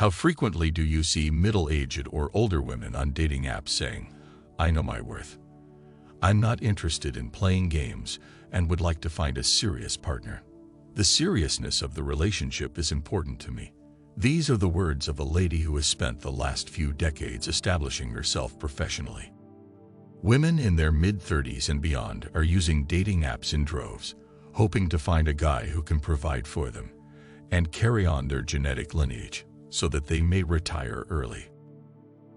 How frequently do you see middle-aged or older women on dating apps saying, "I know my worth. I'm not interested in playing games and would like to find a serious partner. The seriousness of the relationship is important to me." These are the words of a lady who has spent the last few decades establishing herself professionally. Women in their mid-30s and beyond are using dating apps in droves, hoping to find a guy who can provide for them and carry on their genetic lineage so that they may retire early.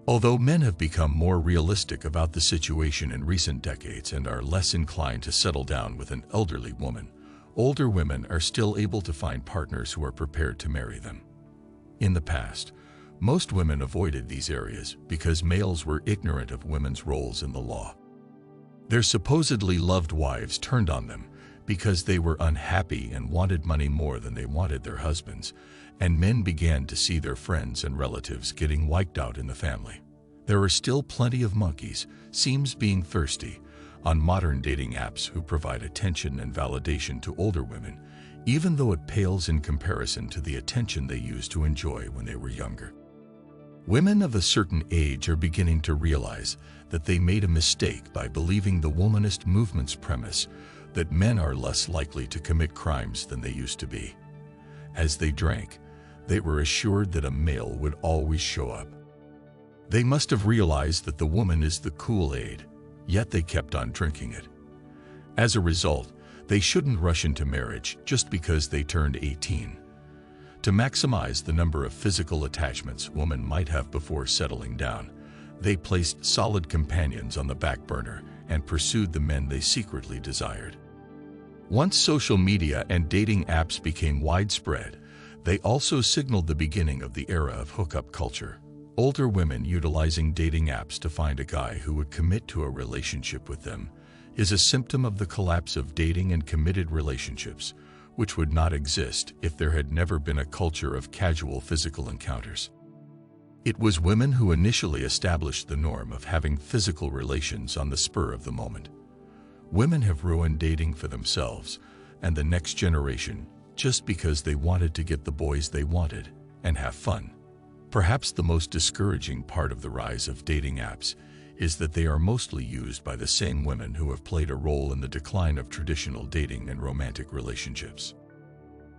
Although men have become more realistic about the situation in recent decades and are less inclined to settle down with an elderly woman, older women are still able to find partners who are prepared to marry them. In the past, most women avoided these areas because males were ignorant of women's roles in the law. Their supposedly loved wives turned on them because they were unhappy and wanted money more than they wanted their husbands, and men began to see their friends and relatives getting wiped out in the family. There are still plenty of monkeys, seems being thirsty, on modern dating apps who provide attention and validation to older women, even though it pales in comparison to the attention they used to enjoy when they were younger. Women of a certain age are beginning to realize that they made a mistake by believing the womanist movement's premise that men are less likely to commit crimes than they used to be. As they drank, they were assured that a male would always show up. They must have realized that the woman is the Kool-Aid, yet they kept on drinking it. As a result, they shouldn't rush into marriage just because they turned 18. To maximize the number of physical attachments women might have before settling down, they placed solid companions on the back burner and pursued the men they secretly desired. Once social media and dating apps became widespread, they also signaled the beginning of the era of hookup culture. Older women utilizing dating apps to find a guy who would commit to a relationship with them is a symptom of the collapse of dating and committed relationships, which would not exist if there had never been a culture of casual physical encounters. It was women who initially established the norm of having physical relations on the spur of the moment. Women have ruined dating for themselves and the next generation just because they wanted to get the boys they wanted and have fun. Perhaps the most discouraging part of the rise of dating apps is that they are mostly used by the same women who have played a role in the decline of traditional dating and romantic relationships.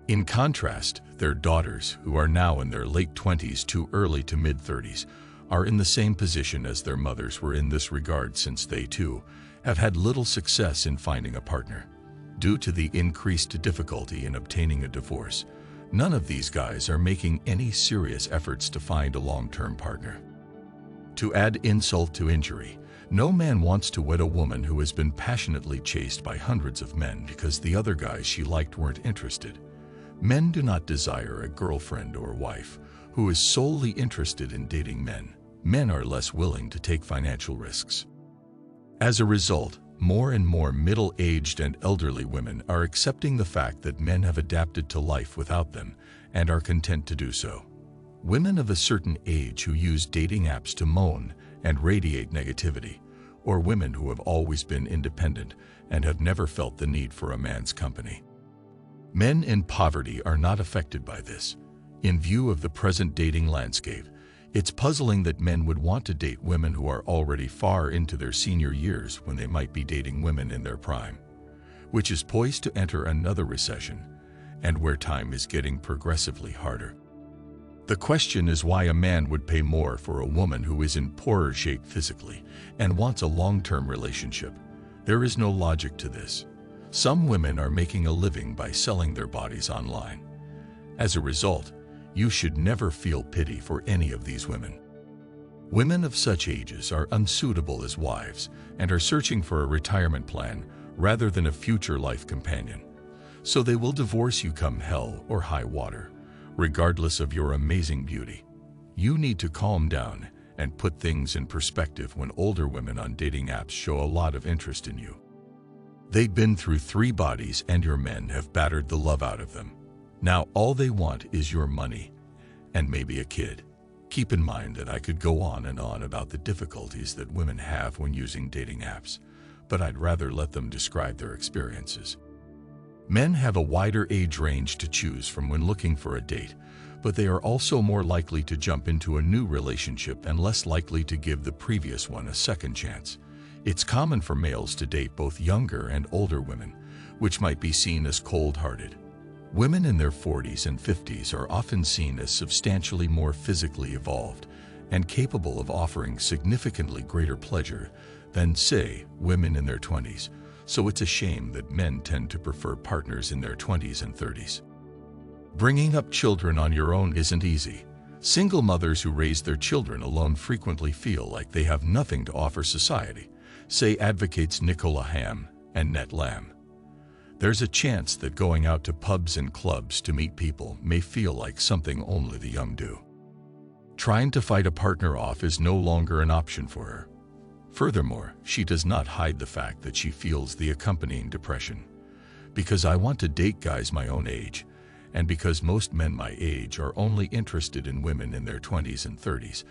In contrast, their daughters, who are now in their late 20s to early to mid-30s, are in the same position as their mothers were in this regard, since they too have had little success in finding a partner. Due to the increased difficulty in obtaining a divorce, none of these guys are making any serious efforts to find a long-term partner. To add insult to injury, no man wants to wed a woman who has been passionately chased by hundreds of men because the other guys she liked weren't interested. Men do not desire a girlfriend or wife who is solely interested in dating men. Men are less willing to take financial risks. As a result, more and more middle-aged and elderly women are accepting the fact that men have adapted to life without them and are content to do so. Women of a certain age who use dating apps to moan and radiate negativity, or women who have always been independent and have never felt the need for a man's company. Men in poverty are not affected by this. In view of the present dating landscape, it's puzzling that men would want to date women who are already far into their senior years when they might be dating women in their prime, which is poised to enter another recession, and where time is getting progressively harder. The question is why a man would pay more for a woman who is in poorer shape physically and wants a long-term relationship. There is no logic to this. Some women are making a living by selling their bodies online. As a result, you should never feel pity for any of these women. Women of such ages are unsuitable as wives and are searching for a retirement plan rather than a future life companion. So they will divorce you come hell or high water, regardless of your amazing beauty. You need to calm down and put things in perspective when older women on dating apps show a lot of interest in you. They've been through 3 bodies and your men have battered the love out of them. Now all they want is your money and maybe a kid. Keep in mind that I could go on and on about the difficulties that women have when using dating apps, but I'd rather let them describe their experiences. Men have a wider age range to choose from when looking for a date, but they are also more likely to jump into a new relationship and less likely to give the previous one a second chance. It's common for males to date both younger and older women, which might be seen as cold-hearted. Women in their 40s and 50s are often seen as substantially more physically evolved and capable of offering significantly greater pleasure than, say, women in their 20s, so it's a shame that men tend to prefer partners in their 20s and 30s. Bringing up children on your own isn't easy. Single mothers who raise their children alone frequently feel like they have nothing to offer society, say advocates Nicola Ham and Net Lamb. There's a chance that going out to pubs and clubs to meet people may feel like something only the young do. Trying to fight a partner off is no longer an option for her. Furthermore, she does not hide the fact that she feels the accompanying depression. Because I want to date guys my own age, and because most men my age are only interested in women in their 20s and 30s,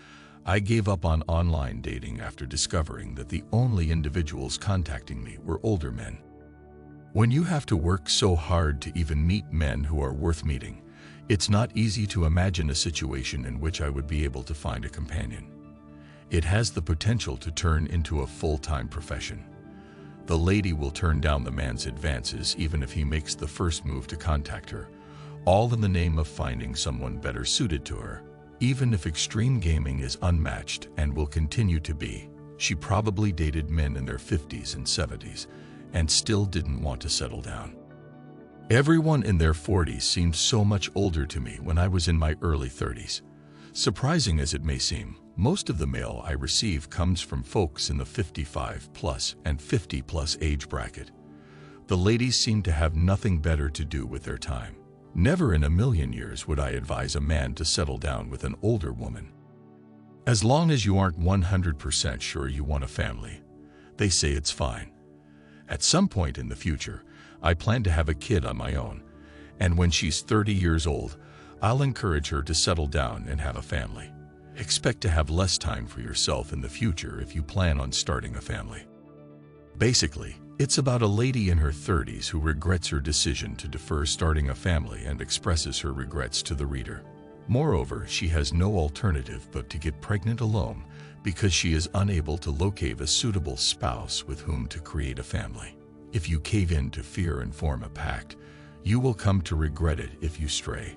I gave up on online dating after discovering that the only individuals contacting me were older men. When you have to work so hard to even meet men who are worth meeting, it's not easy to imagine a situation in which I would be able to find a companion. It has the potential to turn into a full-time profession. The lady will turn down the man's advances even if he makes the first move to contact her, all in the name of finding someone better suited to her. Even if extreme gaming is unmatched and will continue to be, she probably dated men in their 50s and 70s and still didn't want to settle down. Everyone in their 40s seemed so much older to me when I was in my early 30s. Surprising as it may seem, most of the mail I receive comes from folks in the 55+ and 50+ age bracket. The ladies seem to have nothing better to do with their time. Never in a million years would I advise a man to settle down with an older woman. As long as you aren't 100% sure you want a family, they say it's fine. At some point in the future, I plan to have a kid on my own, and when she's 30 years old, I'll encourage her to settle down and have a family. Expect to have less time for yourself in the future if you plan on starting a family. Basically, it's about a lady in her 30s who regrets her decision to defer starting a family and expresses her regrets to the reader. Moreover, she has no alternative but to get pregnant alone because she is unable to locate a suitable spouse with whom to create a family. If you cave in to fear and form a pact, you will come to regret it if you stray.